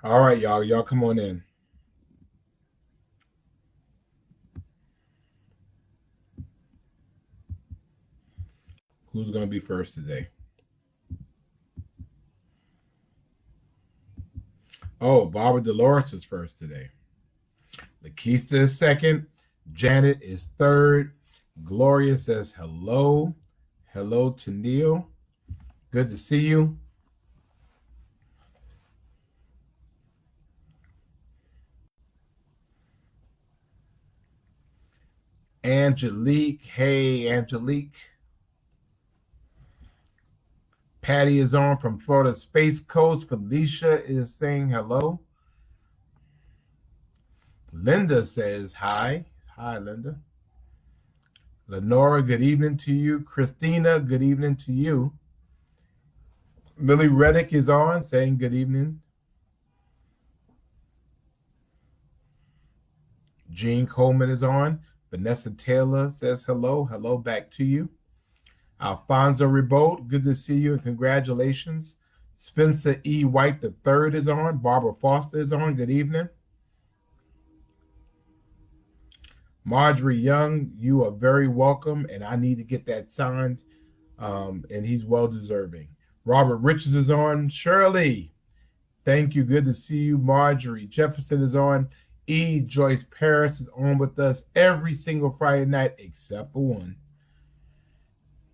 All right, y'all. Y'all come on in. Who's going to be first today? Oh, Barbara Dolores is first today. Lakeista is second. Janet is third. Gloria says hello. Hello to Neil. Good to see you. Angelique. Hey, Angelique. Patty is on from Florida Space Coast. Felicia is saying hello. Linda says hi. Hi, Linda. Lenora, good evening to you. Christina, good evening to you. Millie Reddick is on saying good evening. Jean Coleman is on. Vanessa Taylor says hello. Hello back to you. Alfonso Ribault, good to see you and congratulations. Spencer E. White III is on. Barbara Foster is on. Good evening. Marjorie Young, you are very welcome, and I need to get that signed, and he's well deserving. Robert Richards is on. Shirley, thank you. Good to see you. Marjorie Jefferson is on. E. Joyce Paris is on with us every single Friday night except for one.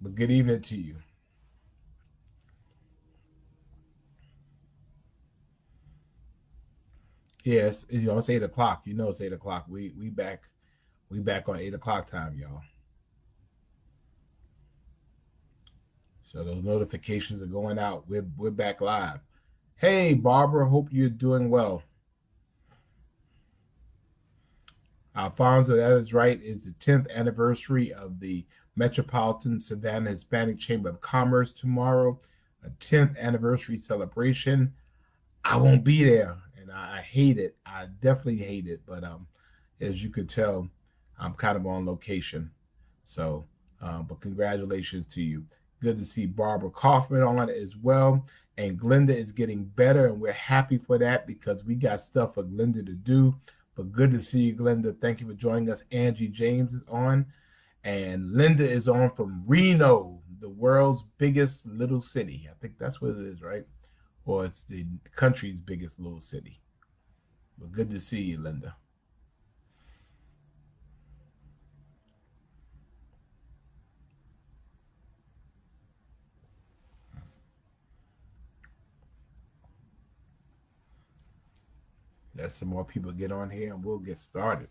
But good evening to you. Yes, it's 8 o'clock. It's 8 o'clock. We back on 8 o'clock time, y'all. So those notifications are going out. We're back live. Hey Barbara, hope you're doing well. Alfonso, that is right. It's the 10th anniversary of the Metropolitan Savannah Hispanic Chamber of Commerce tomorrow, a 10th anniversary celebration. I won't be there, and I hate it. I definitely hate it. But as you could tell, I'm kind of on location. So, but congratulations to you. Good to see Barbara Kaufman on as well. And Glenda is getting better, and we're happy for that because we got stuff for Glenda to do. But good to see you, Glenda. Thank you for joining us. Angie James is on, and Linda is on from Reno, the world's biggest little city. I think that's what it is, right? Or it's the country's biggest little city. But good to see you, Linda. Let some more people get on here and we'll get started.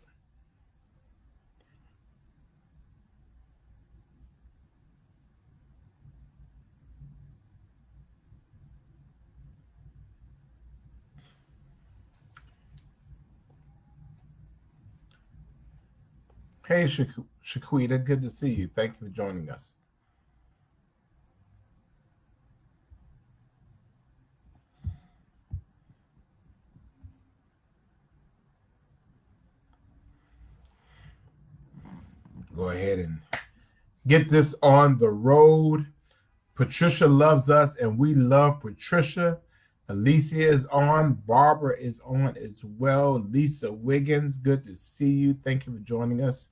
Hey, Shaquita, good to see you. Thank you for joining us. Go ahead and get this on the road. Patricia loves us, and we love Patricia. Alicia is on. Barbara is on as well. Lisa Wiggins, good to see you. Thank you for joining us.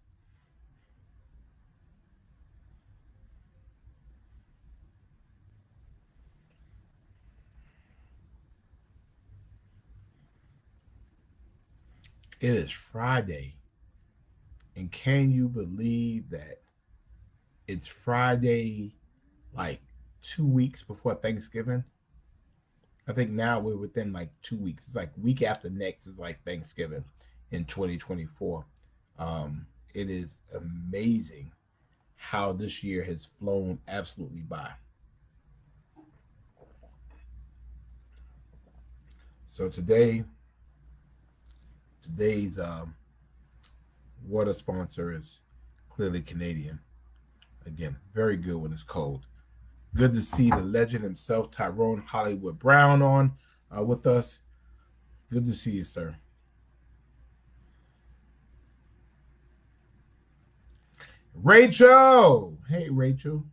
It is Friday. And can you believe that it's Friday like 2 weeks before Thanksgiving? I think now we're within like 2 weeks. It's like week after next is like Thanksgiving in 2024. It is amazing how this year has flown absolutely by. So today's water sponsor is clearly Canadian. Again, very good when it's cold. Good to see the legend himself, Tyrone Hollywood Brown, on with us. Good to see you, sir. Rachel, hey Rachel.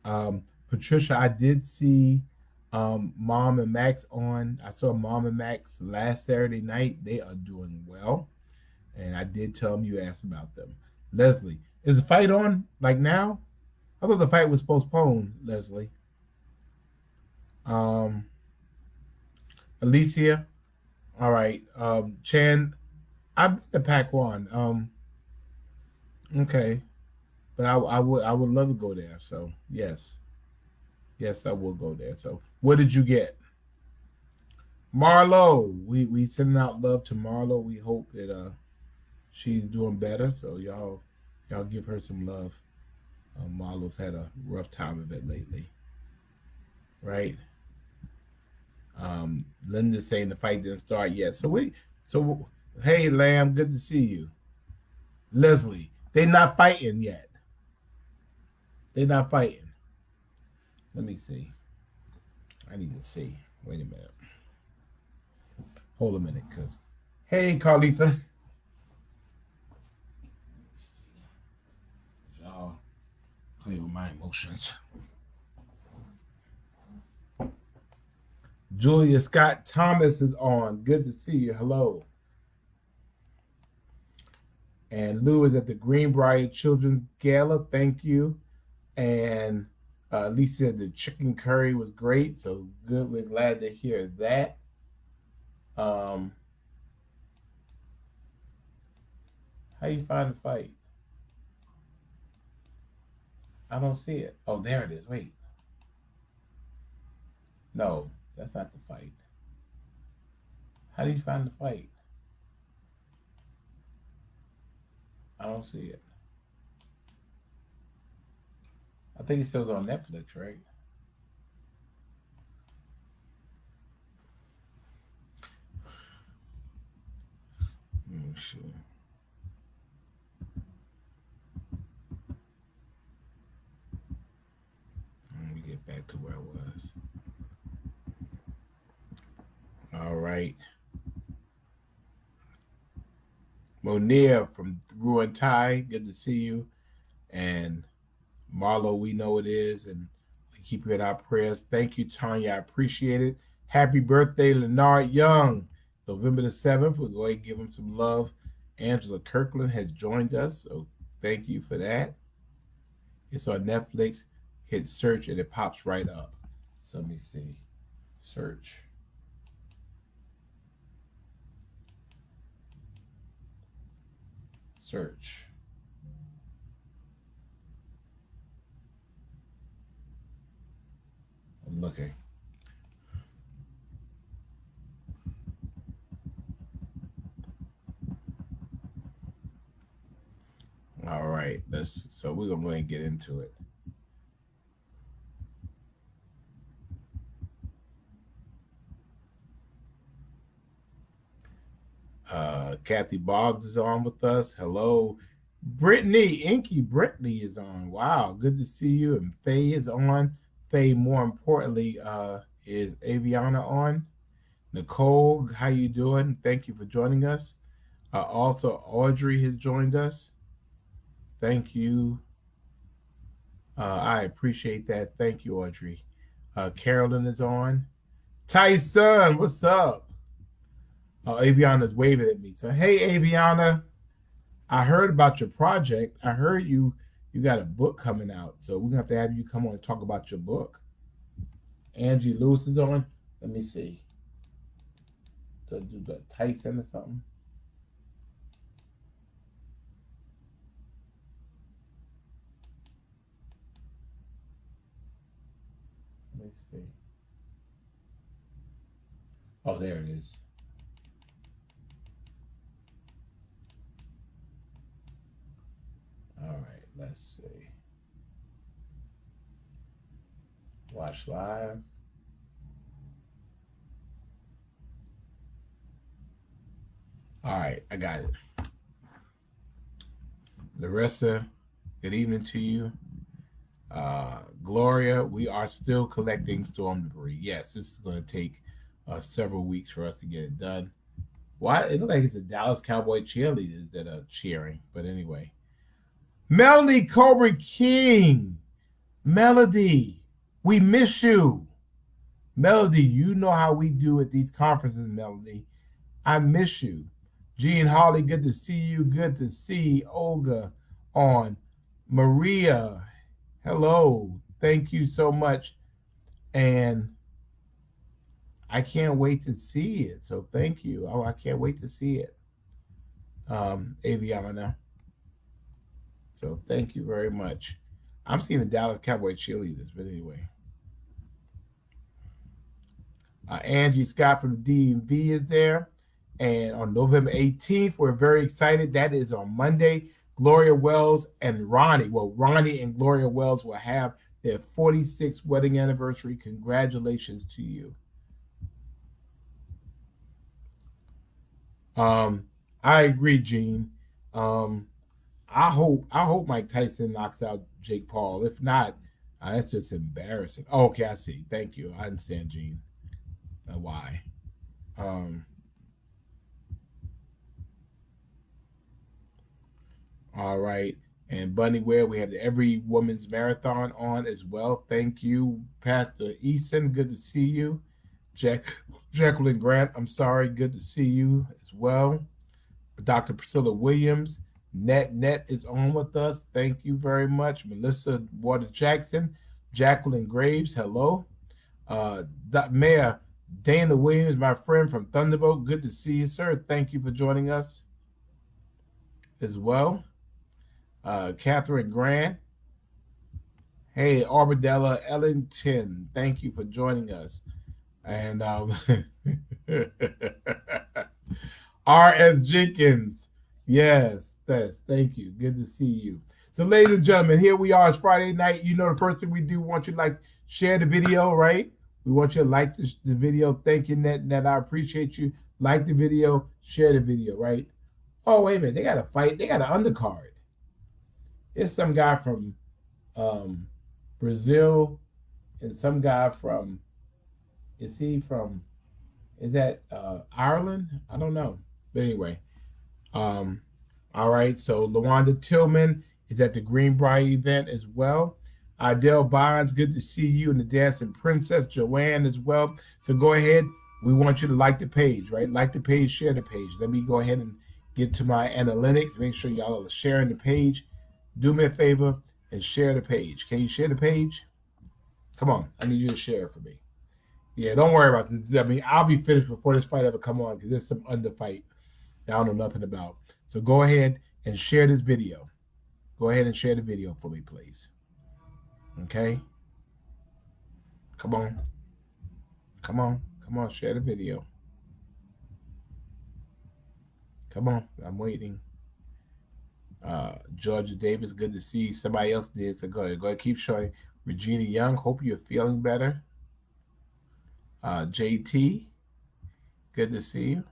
Patricia, I did see Mom and Max on. I saw Mom and Max last Saturday night. They are doing well. And I did tell them you asked about them. Leslie, is the fight on like now? I thought the fight was postponed, Leslie. Um, Alicia, all right. Chan, I've been to Pac One. Okay, but I would love to go there. So yes, I will go there. So what did you get? Marlo, we sending out love to Marlo. We hope that she's doing better. So y'all give her some love. Marlo's had a rough time of it lately, right? Linda's saying the fight didn't start yet. So hey Lamb, good to see you. Leslie, they not fighting yet. They not fighting. Let me see. I need to see. Wait a minute. Hold a minute, cause hey Carlita. Y'all play with my emotions. Julia Scott Thomas is on. Good to see you. Hello. And Lou is at the Greenbrier Children's Gala. Thank you. And Lisa said the chicken curry was great. So good. We're glad to hear that. How you find the fight? I don't see it. Oh, there it is. Wait. No, that's not the fight. How do you find the fight? I don't see it. I think it still on Netflix, right? Oh shit. Let me get back to where I was. All right. Monia from Ruin Thai, good to see you. And Marlo, we know it is, and we keep you in our prayers. Thank you, Tanya. I appreciate it. Happy birthday, Leonard Young. November the 7th. We'll go ahead and give him some love. Angela Kirkland has joined us, so thank you for that. It's on Netflix. Hit search and it pops right up. So let me see. Search. Search. I'm looking. All right. So we're gonna go ahead and get into it. Kathy Boggs is on with us. Hello. Brittany, Inky Brittany is on. Wow, good to see you. And Faye is on. Faye, more importantly, is Aviana on. Nicole, how you doing? Thank you for joining us. Also, Audrey has joined us. Thank you. I appreciate that. Thank you, Audrey. Carolyn is on. Tyson, what's up? Aviana's waving at me. So, hey, Aviana, I heard about your project. I heard you got a book coming out. So we're gonna have you come on and talk about your book. Angie Lewis is on. Let me see. The Tyson or something. Let me see. Oh, there it is. All right, let's see. Watch live. All right, I got it. Larissa, good evening to you. Gloria, we are still collecting storm debris. Yes, this is going to take several weeks for us to get it done. Why? It looks like it's the Dallas Cowboy cheerleaders that are cheering. But anyway, Melody Cobra King, Melody, we miss you. Melody, you know how we do at these conferences, Melody. I miss you. Jean Holly, good to see you. Good to see Olga on. Maria, hello. Thank you so much. And I can't wait to see it. So thank you. Oh, I can't wait to see it. Aviana. So thank you very much. I'm seeing the Dallas Cowboy cheerleaders, but anyway. Angie Scott from the DMV is there. And on November 18th, we're very excited. That is on Monday. Gloria Wells and Ronnie. Well, Ronnie and Gloria Wells will have their 46th wedding anniversary. Congratulations to you. I agree, Gene. I hope Mike Tyson knocks out Jake Paul. If not, that's just embarrassing. Oh, okay, I see. Thank you. I understand, Gene. Why? All right. And Bunny Ware, we have the Every Woman's Marathon on as well. Thank you, Pastor Eason. Good to see you. Jacqueline Grant, I'm sorry. Good to see you as well. Dr. Priscilla Williams, Net is on with us. Thank you very much. Melissa Waters Jackson, Jacqueline Graves, hello. Mayor Dana Williams, my friend from Thunderbolt. Good to see you, sir. Thank you for joining us as well. Catherine Grant. Hey, Arbadella Ellington. Thank you for joining us. And R.S. Jenkins. Yes, thank you. Good to see you. So, ladies and gentlemen, here we are. It's Friday night. You know the first thing we do, we want you to like, share the video, right? We want you to like the video. Thank you, Net. I appreciate you. Like the video, share the video, right? Oh, wait a minute. They got a fight. They got an undercard. It's some guy from Brazil and some guy from, is that Ireland? I don't know. But anyway, all right. So LaWanda Tillman is at the Greenbrier event as well. Adele Bonds, good to see you, and the Dancing Princess, Joanne as well. So go ahead. We want you to like the page, right? Like the page, share the page. Let me go ahead and get to my analytics. Make sure y'all are sharing the page. Do me a favor and share the page. Can you share the page? Come on. I need you to share it for me. Yeah, don't worry about this. I mean, I'll be finished before this fight ever come on because there's some underfight that I don't know nothing about. So go ahead and share this video. Go ahead and share the video for me, please. Okay? Come on. Come on. Come on, share the video. Come on. I'm waiting. Georgia Davis, good to see you. Somebody else did, so go ahead. Keep showing. Regina Young, hope you're feeling better. JT, good to see you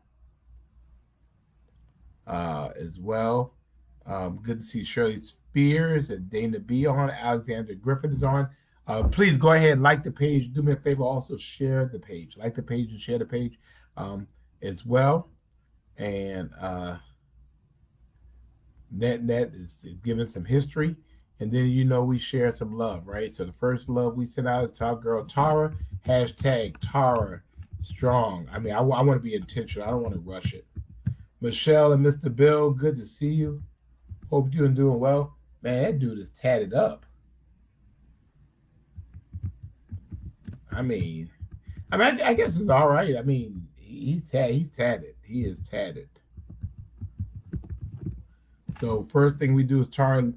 as well. Good to see Shirley Spears and Dana B on. Alexander Griffin is on. Please go ahead and like the page. Do me a favor, also share the page. Like the page and share the page as well. And Net is giving some history. And then, we share some love, right? So the first love we sent out is to our girl Tara. Hashtag Tara Strong. I mean, I want to be intentional. I don't want to rush it. Michelle and Mr. Bill, good to see you. Hope you're doing well. Man, that dude is tatted up. I mean, I guess it's all right. I mean, he's tatted. He is tatted. So first thing we do is Tara.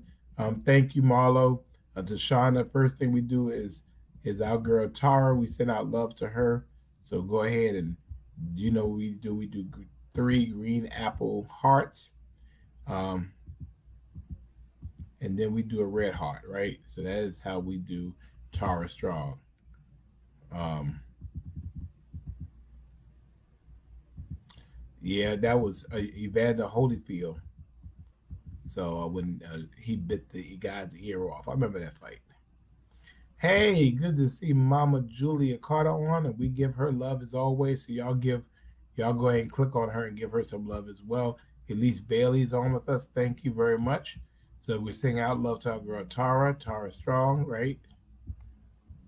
Thank you, Marlo. Deshauna. First thing we do is our girl Tara. We send out love to her. So go ahead and we do 3 green apple hearts, and then we do a red heart, right? So that is how we do Tara Strong. Yeah, that was Evander Holyfield. So when he bit the guy's ear off, I remember that fight. Hey, good to see Mama Julia Carter on, and we give her love as always. So y'all go ahead and click on her and give her some love as well. Elise Bailey's on with us. Thank you very much. So we're singing out love to our girl Tara Strong, right?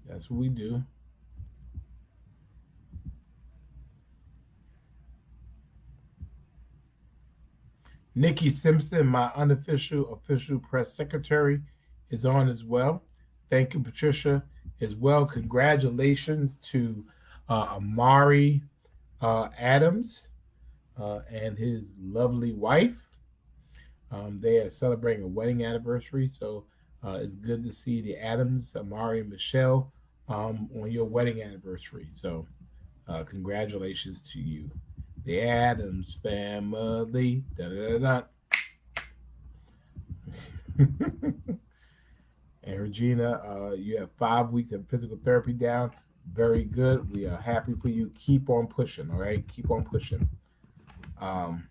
That's what we do. Nikki Simpson, my unofficial official press secretary, is on as well. Thank you, Patricia, as well. Congratulations to Amari Adams and his lovely wife. They are celebrating a wedding anniversary, so it's good to see the Adams, Amari, and Michelle on your wedding anniversary. So, congratulations to you, the Adams family. Da, da, da, da. And Regina, you have 5 weeks of physical therapy down. Very good. We are happy for you. Keep on pushing. All right, keep on pushing. Um,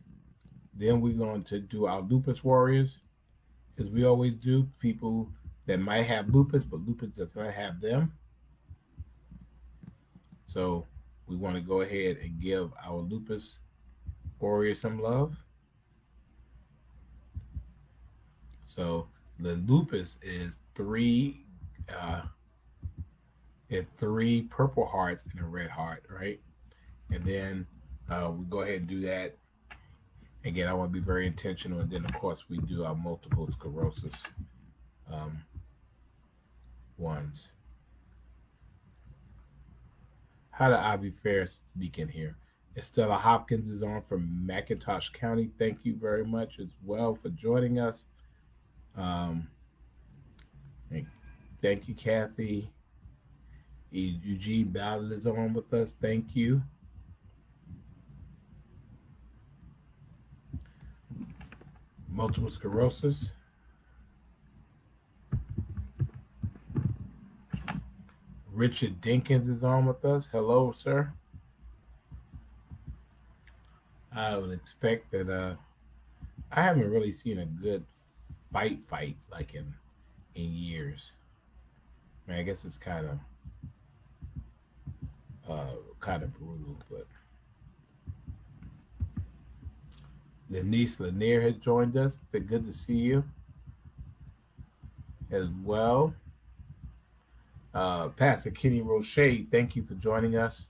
then we're going to do our lupus warriors, as we always do. People that might have lupus, but lupus does not have them. So we want to go ahead and give our lupus warriors some love. So the lupus is uh, three purple hearts and a red heart, right? And then we go ahead and do that. Again, I want to be very intentional. And then, of course, we do our multiple sclerosis um, ones. How did Ivy Fair sneak in here? Estella Hopkins is on from McIntosh County. Thank you very much as well for joining us. Um, thank you, Kathy. Eugene Ballard is on with us. Thank you. Multiple sclerosis. Richard Dinkins is on with us. Hello, sir. I would expect that I haven't really seen a good fight like in years. I mean, I guess it's kind of brutal, but Denise Lanier has joined us. It's good to see you as well. Pastor Kenny Roche, thank you for joining us.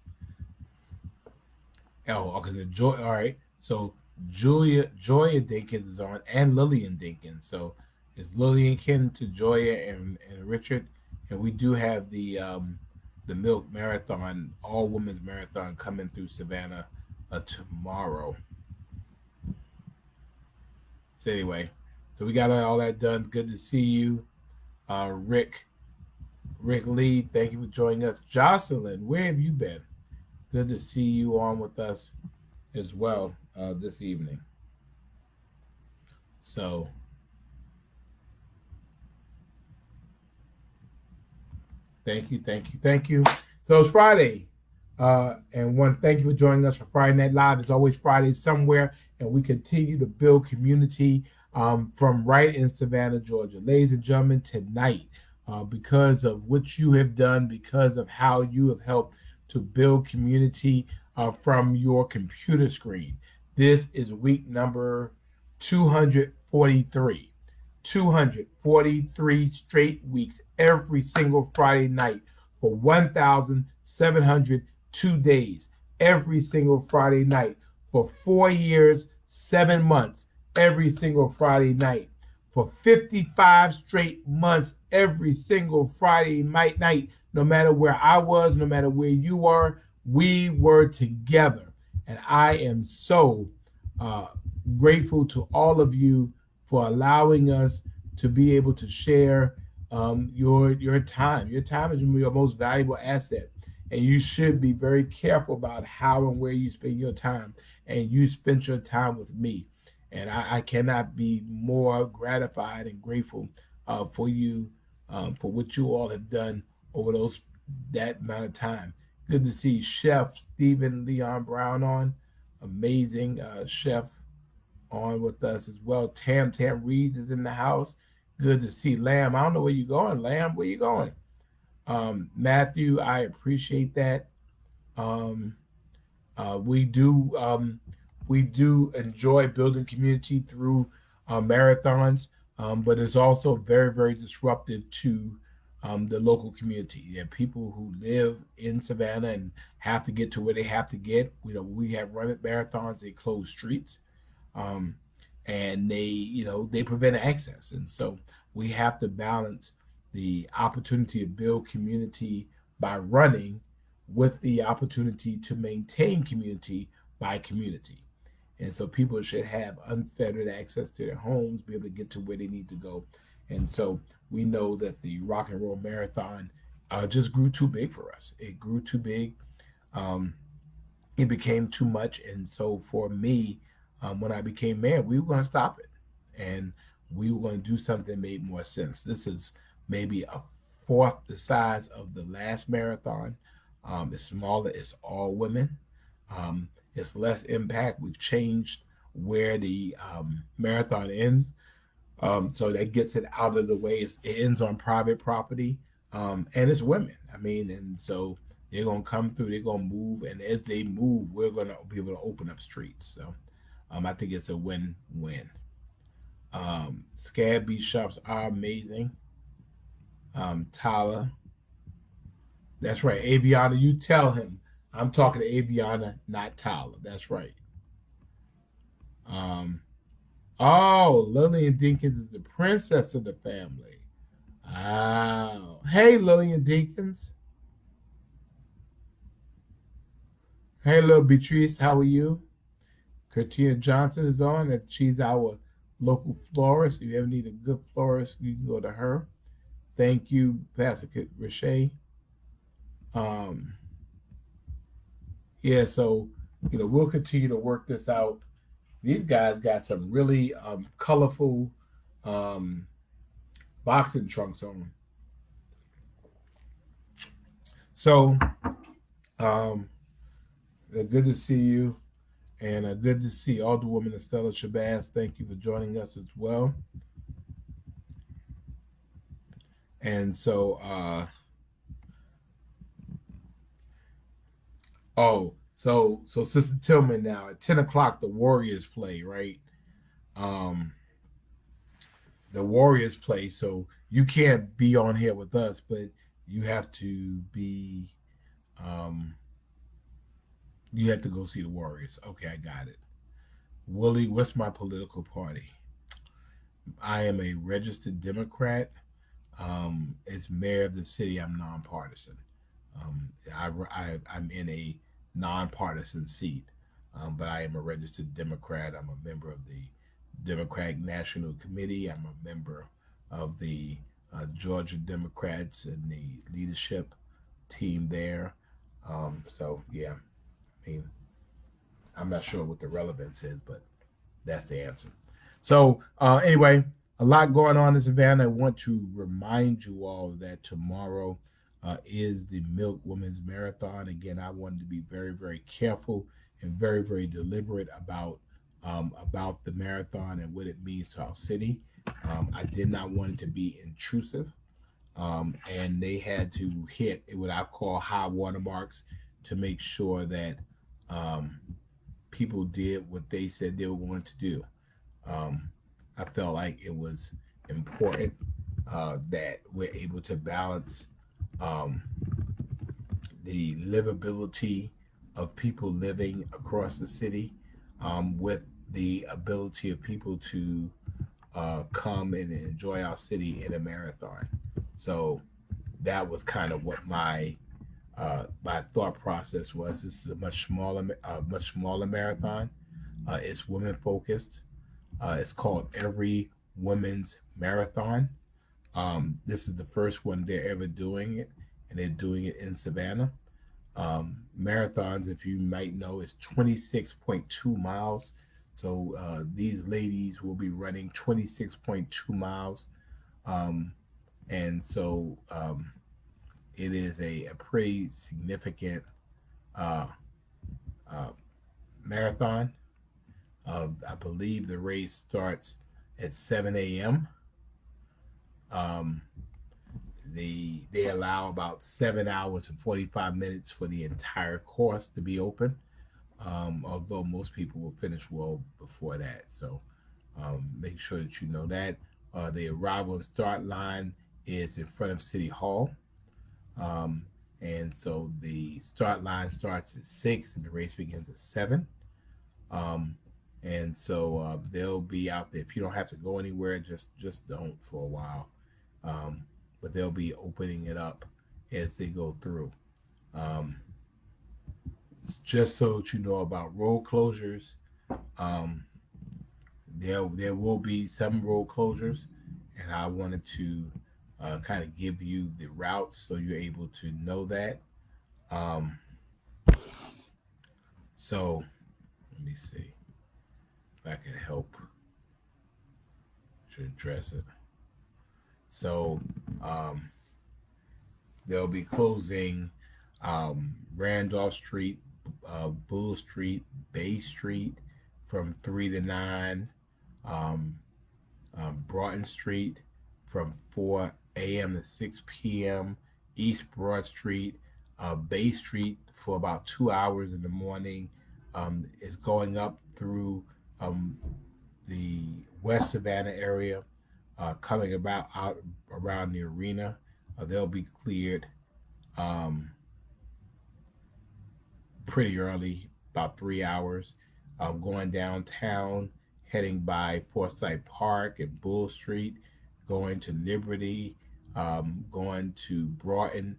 Oh, okay. All right. So Joya Dinkins is on, and Lillian Dinkins. So it's Lillian kin to Joya and Richard, and we do have the Milk Marathon, all women's marathon coming through Savannah tomorrow. So anyway, so we got all that done. Good to see you, Rick Lee. Thank you for joining us. Jocelyn, where have you been? Good to see you on with us as well this evening. So, thank you, thank you, thank you. So it's Friday. And one, thank you for joining us for Friday Night Live. It's always Friday somewhere, and we continue to build community from right in Savannah, Georgia. Ladies and gentlemen, tonight, because of what you have done, because of how you have helped to build community from your computer screen, this is week number 243. 243 straight weeks, every single Friday night for 1,702 days, every single Friday night for 4 years, 7 months, every single Friday night for 55 straight months, every single Friday night, no matter where I was, no matter where you were, we were together. And I am so grateful to all of you for allowing us to be able to share your time. Your time is your most valuable asset, and you should be very careful about how and where you spend your time. And you spent your time with me, and I cannot be more gratified and grateful for you for what you all have done over that amount of time. Good to see Chef Stephen Leon Brown on, amazing chef on with us as well. Tam Reeves is in the house. Good to see Lamb. I don't know where you're going, Lamb. Where you going? Matthew, I appreciate that. Um, we do enjoy building community through marathons, but it's also very, very disruptive to the local community. There are people who live in Savannah and have to get to where they have to get. We have run marathons, they close streets. Um, and they prevent access. And so we have to balance the opportunity to build community by running with the opportunity to maintain community by community. And so people should have unfettered access to their homes, be able to get to where they need to go. And so we know that the Rock and Roll Marathon just grew too big for us. It grew too big. Um, it became too much. And so for me, when I became mayor, we were going to stop it. And we were going to do something that made more sense. This is maybe a fourth the size of the last marathon. It's smaller. It's all women. It's less impact. We've changed where the marathon ends. So that gets it out of the way. It ends on private property, and it's women. I mean, and so they're gonna come through. They're gonna move, and as they move, we're gonna be able to open up streets. So I think it's a win-win. Scab beef shops are amazing. Tyler, that's right. Aviana, you tell him I'm talking to Aviana, not Tyler. That's right. Um, oh, Lillian Dinkins is the princess of the family. Oh, hey, Lillian Dinkins. Hey, little Beatrice, how are you? Katia Johnson is on. She's our local florist. If you ever need a good florist, you can go to her. Thank you, Pastor Richey. Um, yeah, so we'll continue to work this out. These guys got some really colorful um, boxing trunks on. So um, good to see you, and good to see Alderwoman Estella Shabazz. Thank you for joining us as well. And so, so Sister Tillman, now at 10 o'clock, the Warriors play, right? Um, the Warriors play, so you can't be on here with us, but you have to be, um, you have to go see the Warriors. Okay, I got it. Willie, what's my political party? I am a registered Democrat. As mayor of the city, I'm nonpartisan. I'm in a nonpartisan seat, but I am a registered Democrat. I'm a member of the Democratic National Committee. I'm a member of the Georgia Democrats and the leadership team there. So yeah, I mean, I'm not sure what the relevance is, but that's the answer. So anyway, a lot going on in Savannah. I want to remind you all that tomorrow is the Milk Women's Marathon. Again, I wanted to be very, very careful and very, very deliberate about the marathon and what it means to our city. I did not want it to be intrusive, and they had to hit what I call high watermarks to make sure that um, people did what they said they were going to do. Um, I felt like it was important that we're able to balance um, the livability of people living across the city with the ability of people to come and enjoy our city in a marathon. So that was kind of what my thought process was. This is a much smaller marathon. It's women focused. It's called Every Women's Marathon. This is the first one they're ever doing it, and they're doing it in Savannah. Marathons, if you might know, is 26.2 miles. So these ladies will be running 26.2 miles. Um, and so it is a pretty significant uh, uh, marathon. I believe the race starts at 7 a.m. Um, they allow about 7 hours and 45 minutes for the entire course to be open. Although most people will finish well before that, so make sure that you know that. The arrival and start line is in front of City Hall, um, and so the start line starts at 6 and the race begins at 7. Um, And so they'll be out there. If you don't have to go anywhere, just don't for a while. Um, but they'll be opening it up as they go through. Um, just so that you know about road closures, um, there will be some road closures, and I wanted to kind of give you the routes so you're able to know that. Um, so let me see if I can help to address it. So um, they'll be closing Randolph Street, Bull Street, Bay Street from 3 to 9, um, Broughton Street from 4 a.m. to 6 p.m., East Broad Street, Bay Street for about 2 hours in the morning. Is going up through um, the West Savannah area, coming about out around the arena. They'll be cleared um, pretty early, about 3 hours. Going downtown, heading by Forsyth Park and Bull Street, going to Liberty, going to Broughton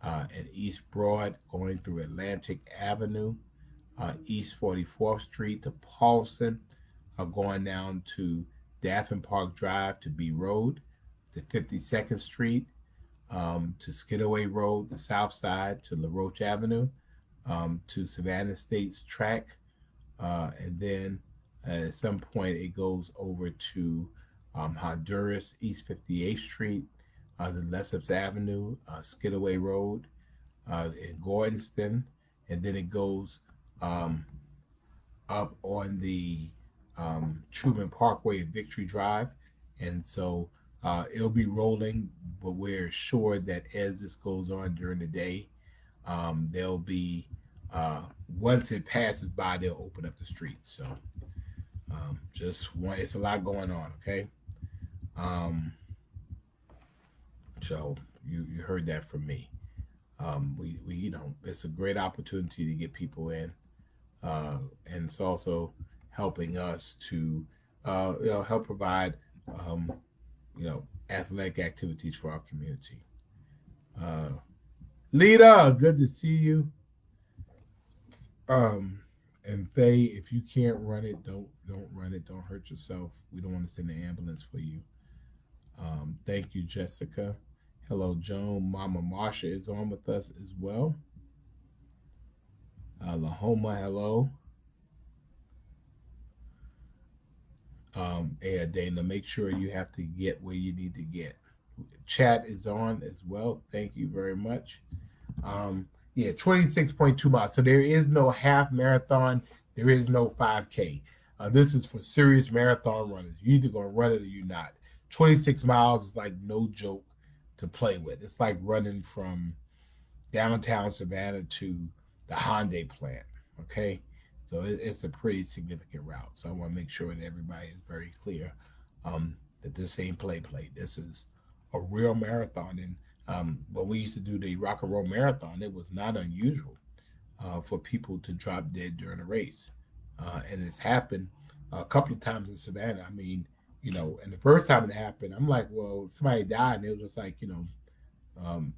and East Broad, going through Atlantic Avenue, East 44th Street to Paulson, going down to Daffin Park Drive to B Road, to 52nd Street, to Skidaway Road, the South Side to LaRoche Avenue, to Savannah State's track, and then at some point it goes over to Honduras, East 58th Street, the Lesseps Avenue, Skidaway Road, in Gordonston, and then it goes um, up on the Truman Parkway at Victory Drive. And so it'll be rolling, but we're sure that as this goes on during the day, they'll be, once it passes by, they'll open up the streets. So just one, it's a lot going on, okay? Um, so you heard that from me. It's a great opportunity to get people in, and it's also helping us to help provide um, athletic activities for our community. Uh, Lita, good to see you. Um, and Faye, if you can't run it, don't run it. Don't hurt yourself. We don't want to send an ambulance for you. Thank you, Jessica. Hello, Joan. Mama Marsha is on with us as well. Lahoma, hello. And Dana, make sure you have to get where you need to get. Chat is on as well. Thank you very much. Yeah, 26.2 miles. So there is no half marathon. There is no 5K. This is for serious marathon runners. You're either going to run it or you're not. 26 miles is like no joke to play with. It's like running from downtown Savannah to the Hyundai plant. Okay. So it's a pretty significant route. So I want to make sure that everybody is very clear that this ain't play. This is a real marathon. And when we used to do the Rock and Roll Marathon, it was not unusual for people to drop dead during a race. And it's happened a couple of times in Savannah. I mean, and the first time it happened, I'm like, well, somebody died. And it was just like,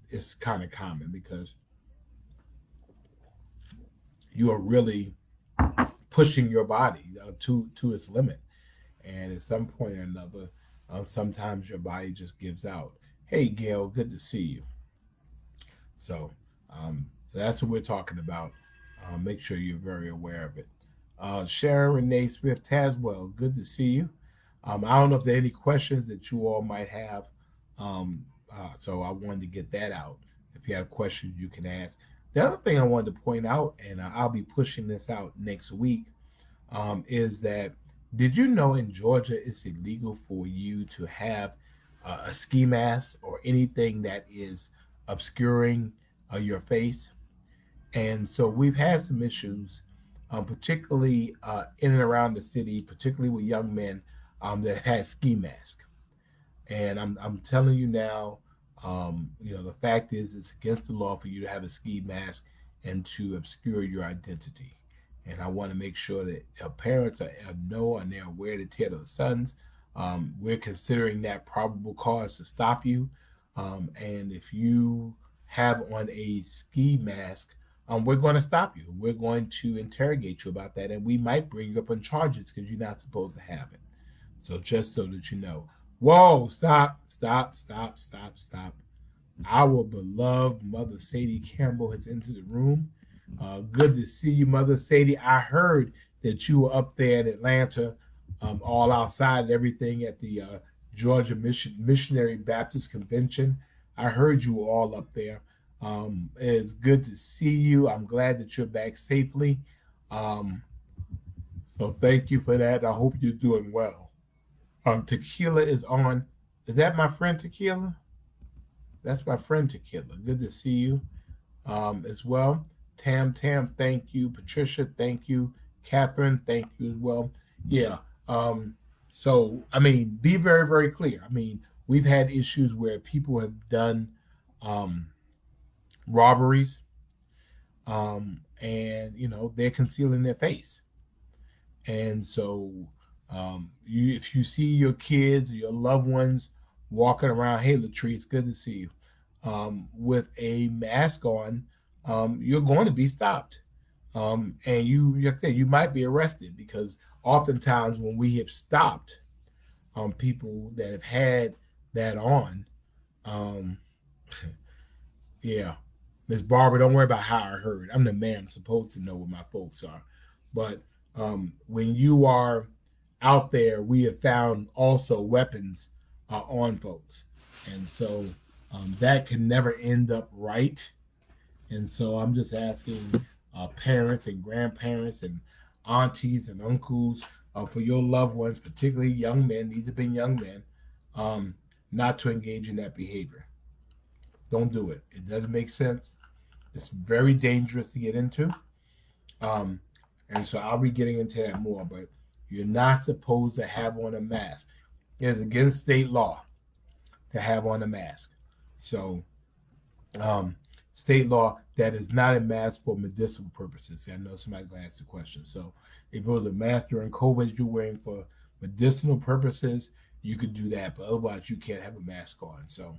it's kind of common because you are really pushing your body to its limit. And at some point or another, sometimes your body just gives out. Hey, Gail, good to see you. So that's what we're talking about. Make sure you're very aware of it. Sharon Renee Swift Taswell, good to see you. I don't know if there are any questions that you all might have. So I wanted to get that out. If you have questions, you can ask. The other thing I wanted to point out, and I'll be pushing this out next week, is that did you know in Georgia it's illegal for you to have a ski mask or anything that is obscuring your face? And so we've had some issues, particularly in and around the city, particularly with young men that had ski masks. And I'm telling you now, the fact is it's against the law for you to have a ski mask and to obscure your identity. And I want to make sure that parents know and they're aware to tell their sons. We're considering that probable cause to stop you. And if you have on a ski mask, we're going to stop you. We're going to interrogate you about that. And we might bring you up on charges because you're not supposed to have it. So just so that you know. Whoa, stop, stop, stop, stop, stop. Our beloved Mother Sadie Campbell has entered the room. Good to see you, Mother Sadie. I heard that you were up there in Atlanta, all outside and everything at the Georgia Missionary Baptist Convention. I heard you were all up there. It's good to see you. I'm glad that you're back safely. So thank you for that. I hope you're doing well. Tequila is on. Is that my friend Tequila? That's my friend Tequila. Good to see you as well. Tam, thank you. Patricia, thank you. Catherine, thank you as well. Yeah. So, I mean, be very, very clear. I mean, we've had issues where people have done robberies and, they're concealing their face. And so, if you see your kids or your loved ones walking around, hey, Latrice, good to see you, with a mask on, you're going to be stopped. And you might be arrested because oftentimes when we have stopped people that have had that on, um, yeah, Miss Barbara, don't worry about how I heard. I'm the man. I'm supposed to know where my folks are. But when you are out there, we have found also weapons on folks. And so that can never end up right. And so I'm just asking parents and grandparents and aunties and uncles for your loved ones, particularly young men, these have been young men, not to engage in that behavior. Don't do it. It doesn't make sense. It's very dangerous to get into. And so I'll be getting into that more, but you're not supposed to have on a mask. It's against state law to have on a mask. So state law that is not a mask for medicinal purposes. I know somebody's going to ask the question. So if it was a mask during COVID you're wearing for medicinal purposes, you could do that, but otherwise you can't have a mask on. So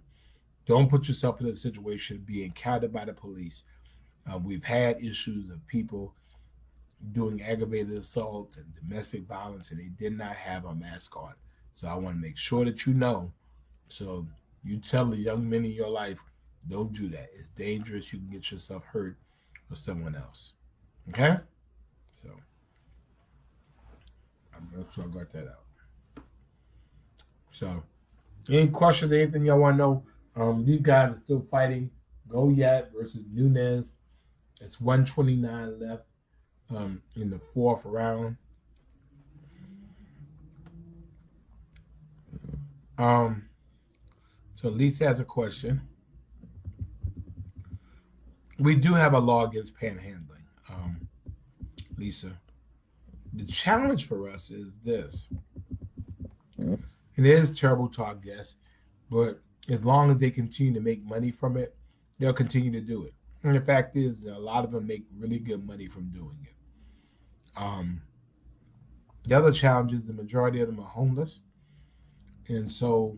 don't put yourself in a situation of being counted by the police. We've had issues of people doing aggravated assaults and domestic violence, and they did not have a mask on. So I want to make sure that you know. So you tell the young men in your life, don't do that. It's dangerous. You can get yourself hurt or someone else. Okay? So I'm not sure I got that out. So any questions, anything y'all want to know? These guys are still fighting. Goliath versus Nunes. It's 129 left in the fourth round. So Lisa has a question. We do have a law against panhandling, Lisa. The challenge for us is this. It is terrible to our guests, but as long as they continue to make money from it, they'll continue to do it. And the fact is, a lot of them make really good money from doing it. The other challenge is the majority of them are homeless. And so,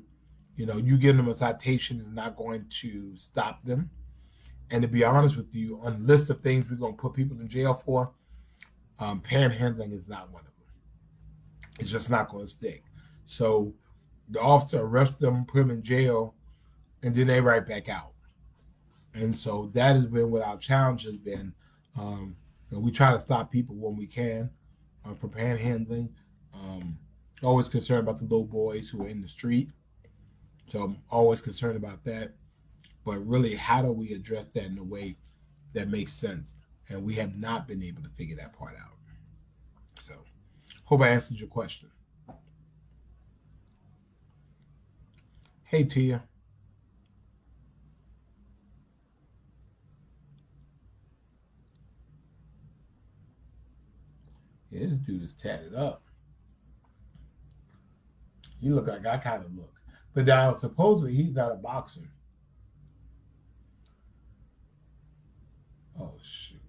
you giving them a citation is not going to stop them. And to be honest with you, on the list of things we're going to put people in jail for, panhandling is not one of them. It's just not going to stick. So the officer arrests them, put them in jail, and then they right back out. And so that has been what our challenge has been. We try to stop people when we can from panhandling. Always concerned about the little boys who are in the street. So I'm always concerned about that. But really, how do we address that in a way that makes sense? And we have not been able to figure that part out. So hope I answered your question. Hey, Tia. Yeah, this dude is tatted up. You look like I kind of look. But now, supposedly, he's not a boxer. Oh, shoot.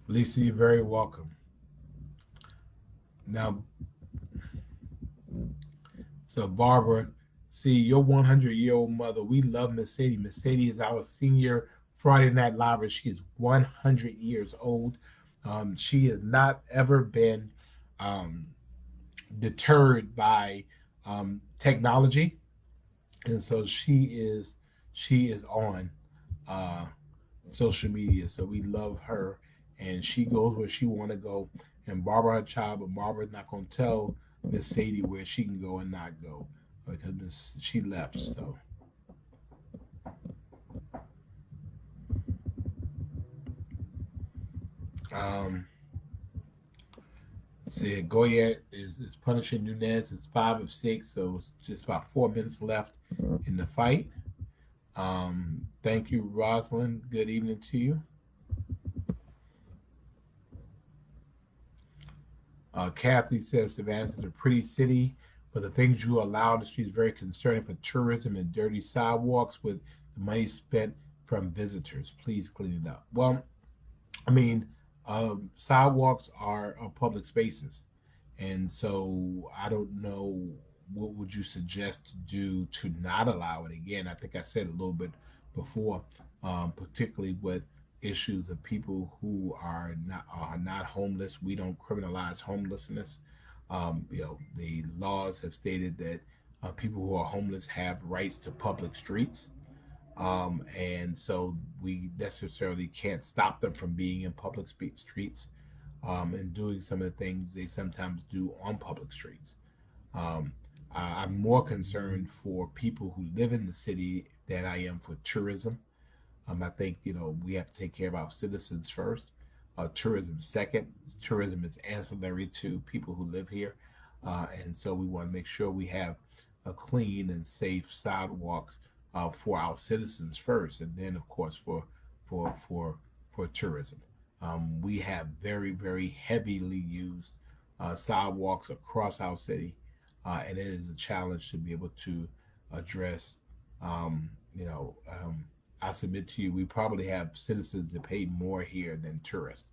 Lisa, you're very welcome. Now, so Barbara, see your 100-year-old mother. We love Mercedes. Mercedes is our senior Friday Night Live. She is 100 years old. She has not ever been um, deterred by technology, and so she is on uh, social media. So we love her, and she goes where she want to go. And Barbara her child, but Barbara's not going to tell Miss Sadie where she can go and not go because she left. So um, said Goyette is punishing Nunez. It's 5 of 6, so it's just about 4 minutes left in the fight. Thank you, Rosalind. Good evening to you. Kathy says Savannah is a pretty city, but the things you allow in the street is very concerning for tourism and dirty sidewalks with the money spent from visitors. Please clean it up. Well, I mean, sidewalks are public spaces, and so I don't know what would you suggest to do to not allow it. Again, I think I said a little bit before, particularly with issues of people who are not homeless. We don't criminalize homelessness. The laws have stated that people who are homeless have rights to public streets, and so we necessarily can't stop them from being in public streets and doing some of the things they sometimes do on public streets. Um, I'm more concerned for people who live in the city than I am for tourism. I think we have to take care of our citizens first. Tourism second. Tourism is ancillary to people who live here, and so we want to make sure we have a clean and safe sidewalks for our citizens first, and then of course for for for tourism. We have very very heavily used sidewalks across our city, and it is a challenge to be able to address. Um, you know, um, I submit to you, we probably have citizens that pay more here than tourists.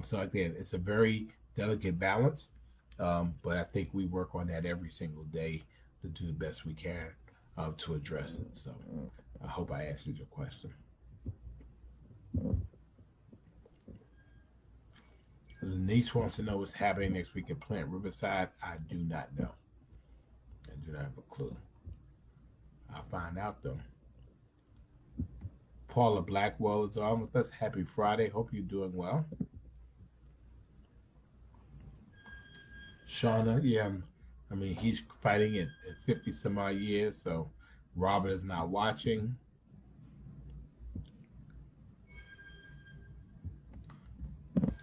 So again, it's a very delicate balance, but I think we work on that every single day to do the best we can to address it. So I hope I answered your question. The niece wants to know what's happening next week at Plant Riverside. I do not know. I do not have a clue. I'll find out though. Paula Blackwell is on with us. Happy Friday. Hope you're doing well. Shauna, yeah, I mean, he's fighting at 50 some odd years, so Robert is not watching.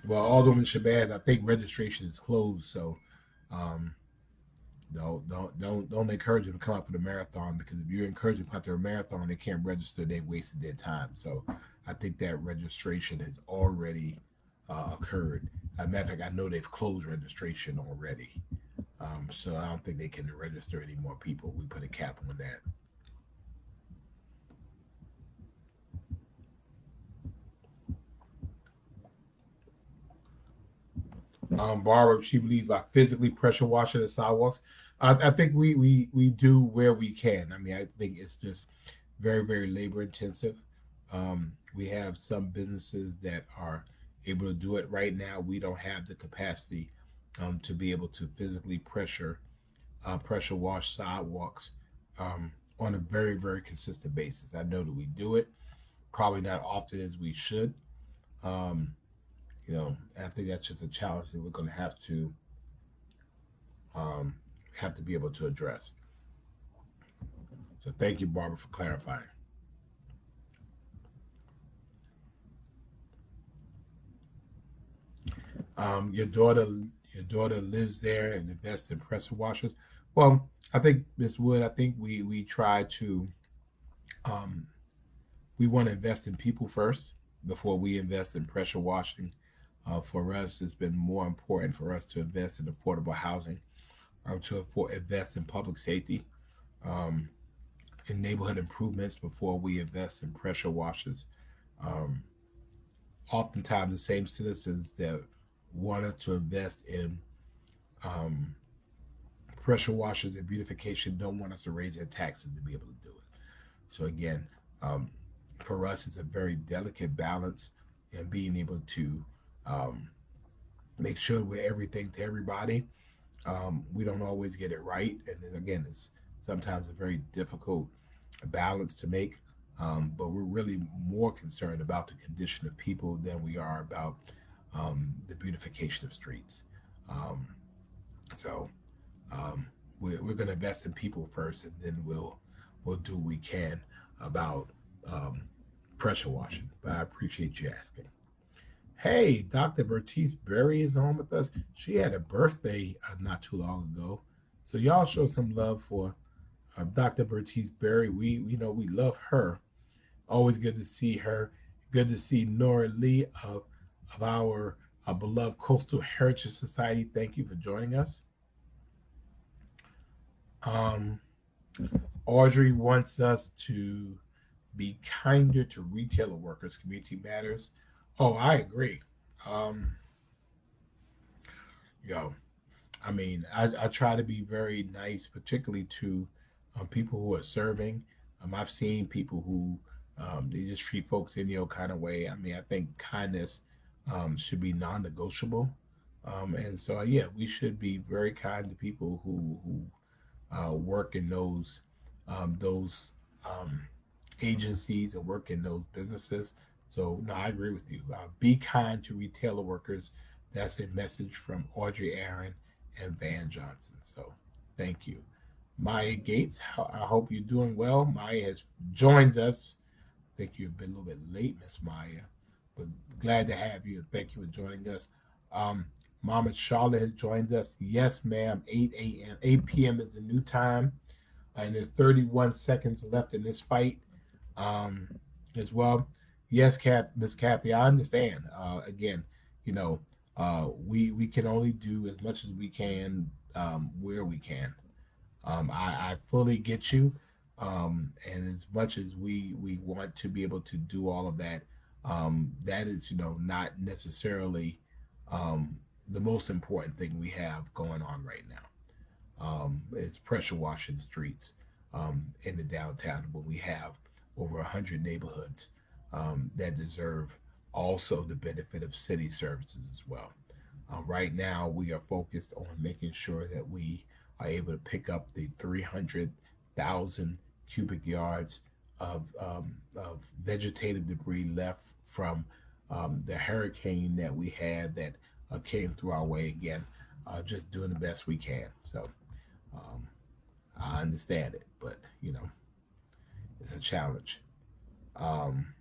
Well, Alderman Shabazz, I think registration is closed, so um, don't encourage them to come out for the marathon because if you encourage them to come out to a marathon, they can't register. They wasted their time. So I think that registration has already occurred. As a matter of fact, I know they've closed registration already. So I don't think they can register any more people. We put a cap on that. Barbara, she believes by physically pressure washing the sidewalks. I think we do where we can. I mean, I think it's just very, very labor intensive. We have some businesses that are able to do it right now. We don't have the capacity to be able to physically pressure wash sidewalks on a very, very consistent basis. I know that we do it, probably not often as we should. Um, I think that's just a challenge that we're going to um, have to be able to address. So thank you, Barbara, for clarifying. Your daughter lives there and invests in pressure washers. Well, I think Miss Wood, I think we try to um, we want to invest in people first before we invest in pressure washing. For us, it's been more important for us to invest in affordable housing, invest in public safety, um, in neighborhood improvements before we invest in pressure washers. Um, oftentimes the same citizens that wanted to invest in um, pressure washers and beautification don't want us to raise their taxes to be able to do it. So again, um, for us, it's a very delicate balance in being able to um, make sure we're everything to everybody. We don't always get it right, and then again, it's sometimes a very difficult balance to make. But we're really more concerned about the condition of people than we are about the beautification of streets. Um, so um, we're going to invest in people first, and then we'll do what we can about um, pressure washing. But I appreciate you asking. Hey, Dr. Bertice Berry is on with us. She had a birthday not too long ago, so y'all show some love for Dr. Bertice Berry. We know we love her. Always good to see her. Good to see Nora Lee of our beloved Coastal Heritage Society. Thank you for joining us. Um, Audrey wants us to be kinder to retailer workers. Community matters. Oh, I agree. Um, yo, I mean, I try to be very nice, particularly to people who are serving. I've seen people who they just treat folks any old kind of way. I mean, I think kindness should be non-negotiable, and so yeah, we should be very kind to people who work in those um, agencies and work in those businesses. So no, I agree with you. Be kind to retailer workers. That's a message from Audrey Aaron and Van Johnson. So thank you. Maya Gates, I hope you're doing well. Maya has joined us. I think you've been a little bit late, Miss Maya, but glad to have you. Thank you for joining us. Um, Mama Charlotte has joined us. Yes, ma'am. 8 a.m. 8 p.m. is the new time. And there's 31 seconds left in this fight um, as well. Yes, Miss Kathy, I understand. Again, you know, we can only do as much as we can where we can. I fully get you, and as much as we want to be able to do all of that, that is not necessarily the most important thing we have going on right now. It's pressure washing the streets in the downtown, but we have over 100 neighborhoods that deserve also the benefit of city services as well. Right now, we are focused on making sure that we are able to pick up the 300,000 cubic yards of vegetative debris left from the hurricane that we had that came through our way again. Just doing the best we can. So um, I understand it, but it's a challenge. Um,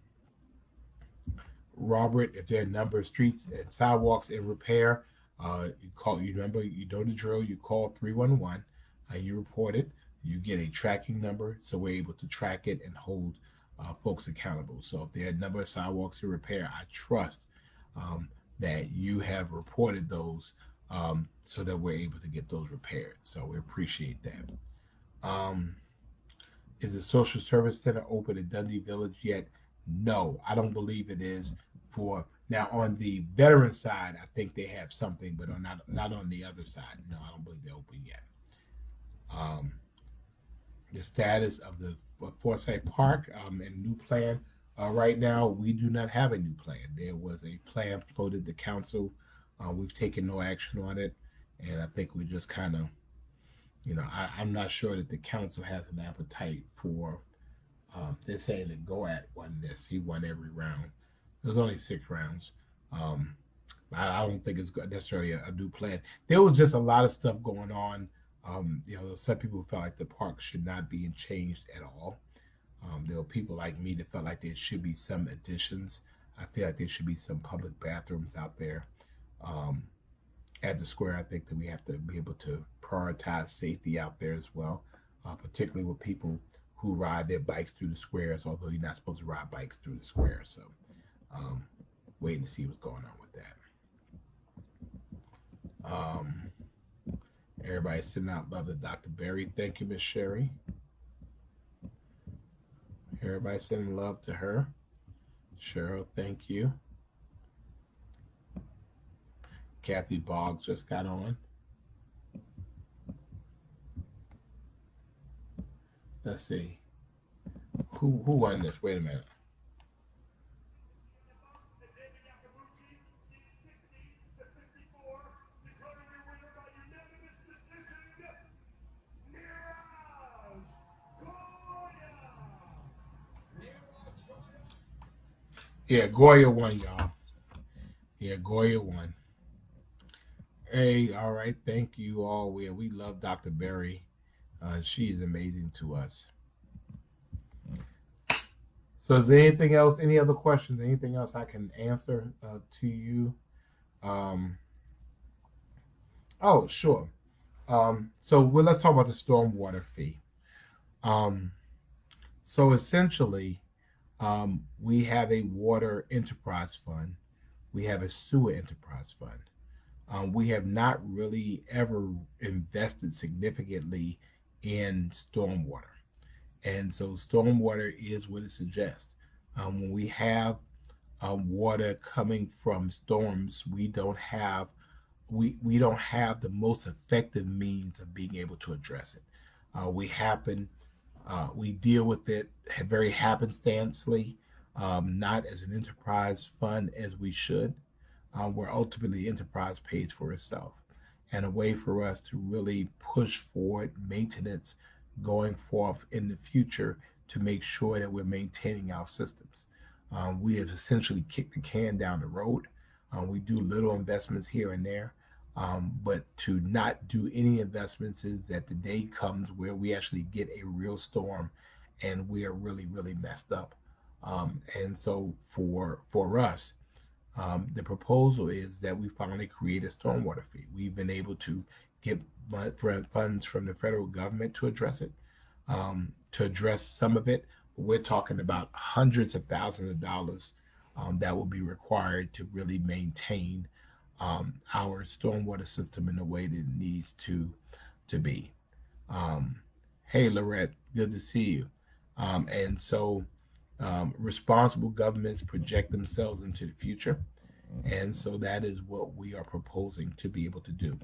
Robert, if there are a number of streets and sidewalks in repair, you call. You remember, you know the drill. You call 311, and you report it. You get a tracking number, so we're able to track it and hold folks accountable. So if there are a number of sidewalks in repair, I trust um, that you have reported those, so that we're able to get those repaired. So we appreciate that. Um, is the social service center open in Dundee Village yet? No, I don't believe it is. For now, on the veteran side, I think they have something, but on not on the other side. No, I don't believe they're open yet. Um, the status of the Forsyth Park and new plan. Right now, we do not have a new plan. There was a plan floated to council. We've taken no action on it, and I think we just kind of, I'm not sure that the council has an appetite for. They're saying that Goat won this. He won every round. There's only 6 rounds. Um, I don't think it's necessarily a new plan. There was just a lot of stuff going on. Some people felt like the park should not be changed at all. There were people like me that felt like there should be some additions. I feel like there should be some public bathrooms out there. Um, at the square, I think that we have to be able to prioritize safety out there as well, particularly with people who ride their bikes through the squares, although you're not supposed to ride bikes through the square. So um, waiting to see what's going on with that. Everybody sending out love to Dr. Berry. Thank you, Miss Sherry. Everybody sending love to her. Cheryl, thank you. Kathy Boggs just got on. Let's see. Who won this? Wait a minute. Yeah, Goya won, y'all. Yeah, Goya won. Hey, all right. Thank you all. We love Dr. Berry. She is amazing to us. So, is there anything else? Any other questions? Anything else I can answer to you? Um, oh, sure. Let's talk about the stormwater fee. Um, so essentially, we have a water enterprise fund. We have a sewer enterprise fund. We have not really ever invested significantly in stormwater. And so stormwater is what it suggests. When we have water coming from storms, we don't have the most effective means of being able to address it. We deal with it very happenstancely, not as an enterprise fund as we should, where ultimately enterprise pays for itself, and a way for us to really push forward maintenance going forth in the future to make sure that we're maintaining our systems. We have essentially kicked the can down the road. We do little investments here and there, but to not do any investments is that the day comes where we actually get a real storm and we are really, really messed up. And so for us, the proposal is that we finally create a stormwater fee. We've been able to get funds from the federal government to address it, to address some of it. We're talking about hundreds of thousands of dollars that will be required to really maintain our stormwater system in the way that it needs to be. Um, hey, Lorette, good to see you. Responsible governments project themselves into the future. And so that is what we are proposing to be able to do.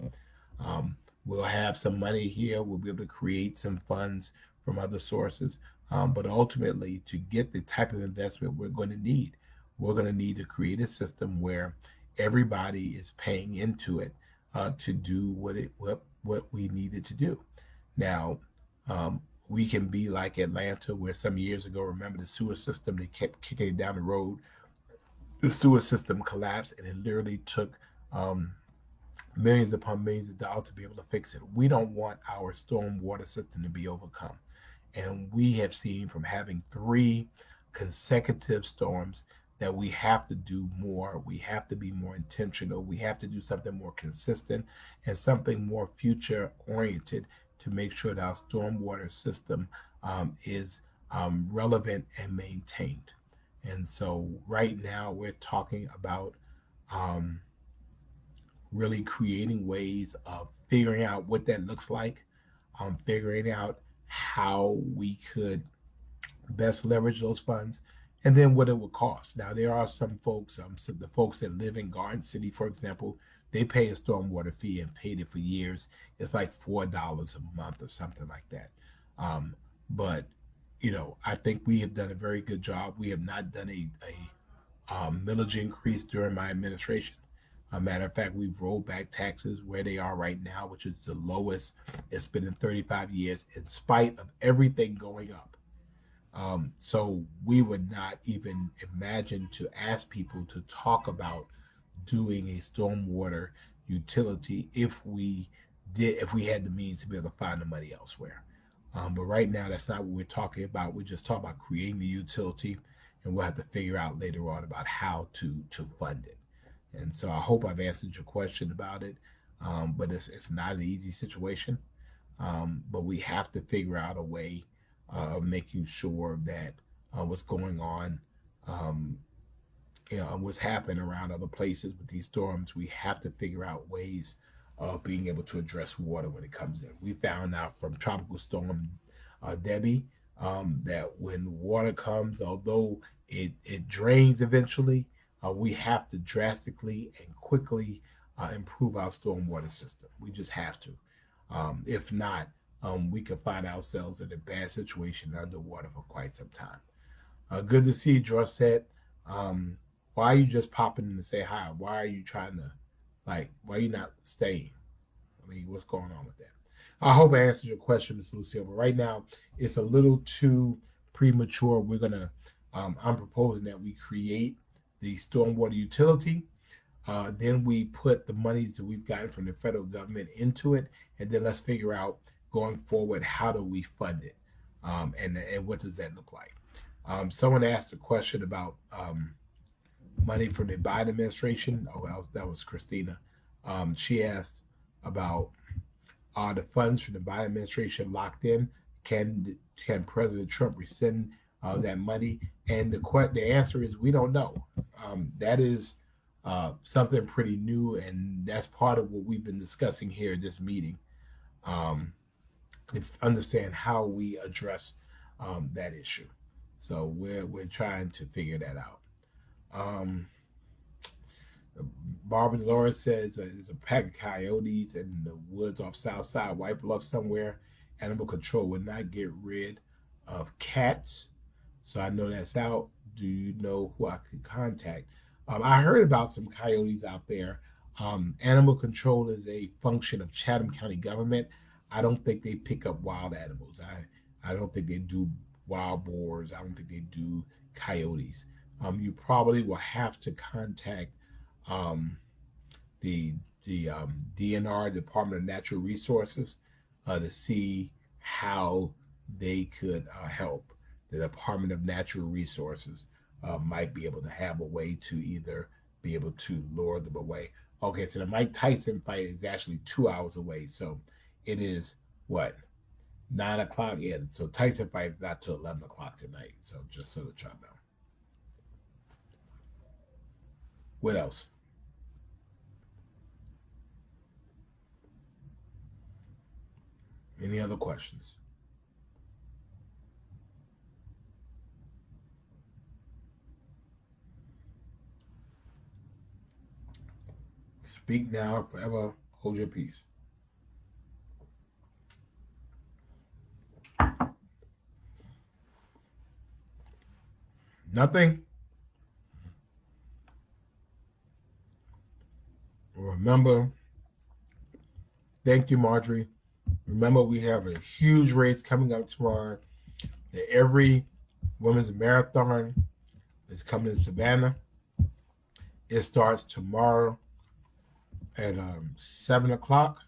We'll have some money here. We'll be able to create some funds from other sources. But ultimately, to get the type of investment we're going to need to create a system where everybody is paying into it to do what we needed to do. Now, we can be like Atlanta, where some years ago, remember the sewer system, they kept kicking it down the road. The sewer system collapsed, and it literally took millions upon millions of dollars to be able to fix it. We don't want our storm water system to be overcome. And we have seen from having 3 consecutive storms that we have to do more. We have to be more intentional. We have to do something more consistent and something more future oriented to make sure that our stormwater system is relevant and maintained. And so, right now, we're talking about um, really creating ways of figuring out what that looks like, figuring out how we could best leverage those funds, and then what it would cost. Now, there are some folks, the folks that live in Garden City, for example, they pay a stormwater fee and paid it for years. It's like $4 a month or something like that. But I think we have done a very good job. We have not done a millage increase during my administration. A matter of fact, we've rolled back taxes where they are right now, which is the lowest it's been in 35 years, in spite of everything going up. So we would not even imagine to ask people to talk about doing a stormwater utility if we had the means to be able to find the money elsewhere. But right now, that's not what we're talking about. We're just talking about creating the utility, and we'll have to figure out later on about how to fund it. And so I hope I've answered your question about it. But it's not an easy situation. But we have to figure out a way of making sure that what's going on, um, what's happening around other places with these storms, we have to figure out ways of being able to address water when it comes in. We found out from Tropical Storm Debbie that when water comes, although it drains eventually, we have to drastically and quickly improve our stormwater system. We just have to. If not, we could find ourselves in a bad situation underwater for quite some time. Good to see you, Dorset. Why are you just popping in to say hi? Why are you trying to, why are you not staying? I mean, what's going on with that? I hope I answered your question, Ms. Lucille, but right now it's a little too premature. I'm proposing that we create the stormwater utility. Then we put the monies that we've gotten from the federal government into it, and then let's figure out going forward how do we fund it, and what does that look like. Someone asked a question about money from the Biden administration. Oh, that was Christina. She asked about, are the funds from the Biden administration locked in? Can President Trump rescind that money? And the answer is we don't know. That is something pretty new, and that's part of what we've been discussing here at this meeting. To understand how we address that issue. So we're trying to figure that out. Barbara Dolores says there's a pack of coyotes in the woods off South Side White Bluff somewhere. Animal control would not get rid of cats. So I know that's out. Do you know who I could contact? I heard about some coyotes out there. Animal control is a function of Chatham County government. I don't think they pick up wild animals. I don't think they do wild boars. I don't think they do coyotes. You probably will have to contact the DNR, Department of Natural Resources, to see how they could help. The Department of Natural Resources might be able to have a way to either be able to lure them away. Okay, so the Mike Tyson fight is actually 2 hours away. So it is what, 9 o'clock? Yeah, so Tyson fight is not till 11 o'clock tonight. So just so that y'all know. What else? Any other questions? Speak now, forever hold your peace. Nothing? Remember, thank you, Marjorie. Remember, we have a huge race coming up tomorrow. Every women's marathon is coming to Savannah. It starts tomorrow at 7 o'clock.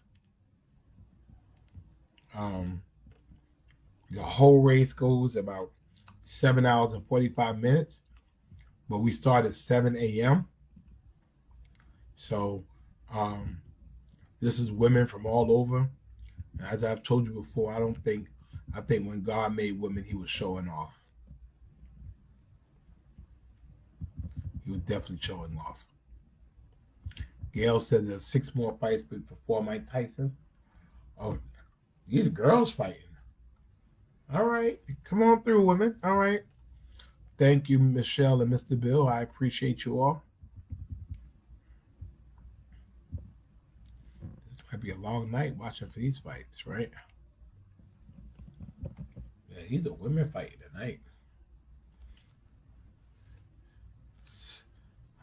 The whole race goes about 7 hours and 45 minutes, but we start at 7 a.m. So this is women from all over. As I've told you before, I think when God made women, he was showing off. He was definitely showing off. Gail said there's 6 more fights before Mike Tyson. Oh, these girls fighting. All right. Come on through, women. All right. Thank you, Michelle and Mr. Bill. I appreciate you all. This might be a long night watching for these fights, right? Yeah, these are women fighting tonight.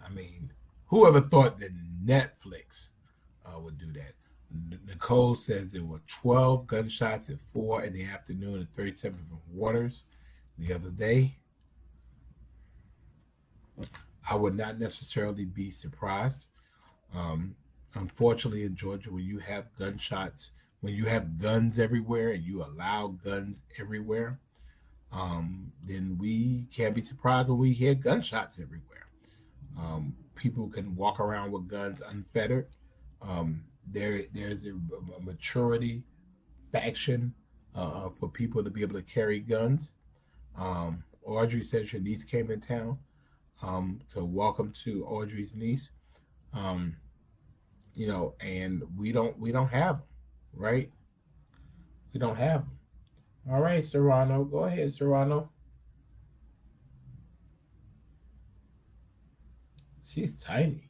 I mean, whoever thought that Netflix would do that? Nicole says there were 12 gunshots at 4 in the afternoon and 37 from Waters the other day. I would not necessarily be surprised. Unfortunately, in Georgia, when you have gunshots, when you have guns everywhere and you allow guns everywhere, then we can't be surprised when we hear gunshots everywhere. People can walk around with guns unfettered. There's a maturity faction for people to be able to carry guns. Audrey says your niece came in town. So welcome to Audrey's niece. And we don't have them, right? We don't have them. All right, Serrano, go ahead, Serrano. She's tiny.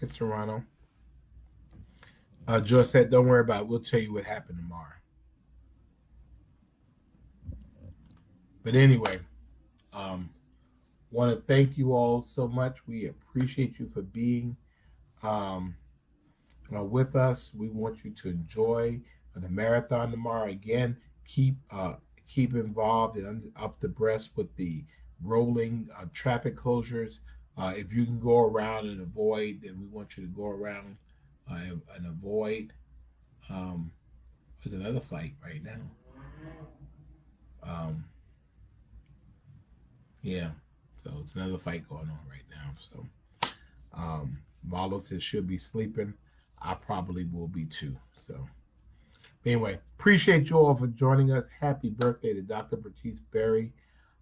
It's Toronto. Joe said, "Don't worry about it. We'll tell you what happened tomorrow." But anyway, um, want to thank you all so much. We appreciate you for being um, with us. We want you to enjoy the marathon tomorrow. Again, keep involved and up the breast with the rolling traffic closures. If you can go around and avoid, then we want you to go around and avoid. Um, there's another fight right now. Um, yeah, so it's another fight going on right now. So Marlo says she'll be sleeping. I probably will be too. So anyway, appreciate you all for joining us. Happy birthday to Dr. Bertice Berry.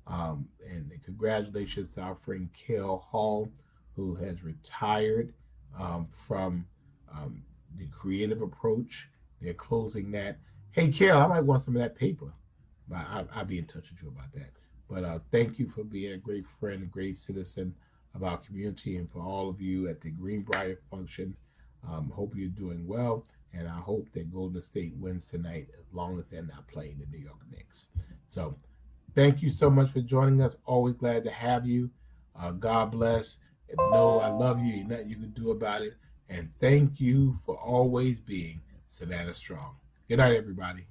And congratulations to our friend Kale Hall, who has retired from um, the creative approach. They're closing that. Hey, Kale, I might want some of that paper, but I'll be in touch with you about that. But thank you for being a great friend, a great citizen of our community, and for all of you at the Greenbrier function. Hope you're doing well, and I hope that Golden State wins tonight, as long as they're not playing the New York Knicks. So thank you so much for joining us. Always glad to have you. God bless. And know I love you. Ain't nothing you can do about it. And thank you for always being Savannah Strong. Good night, everybody.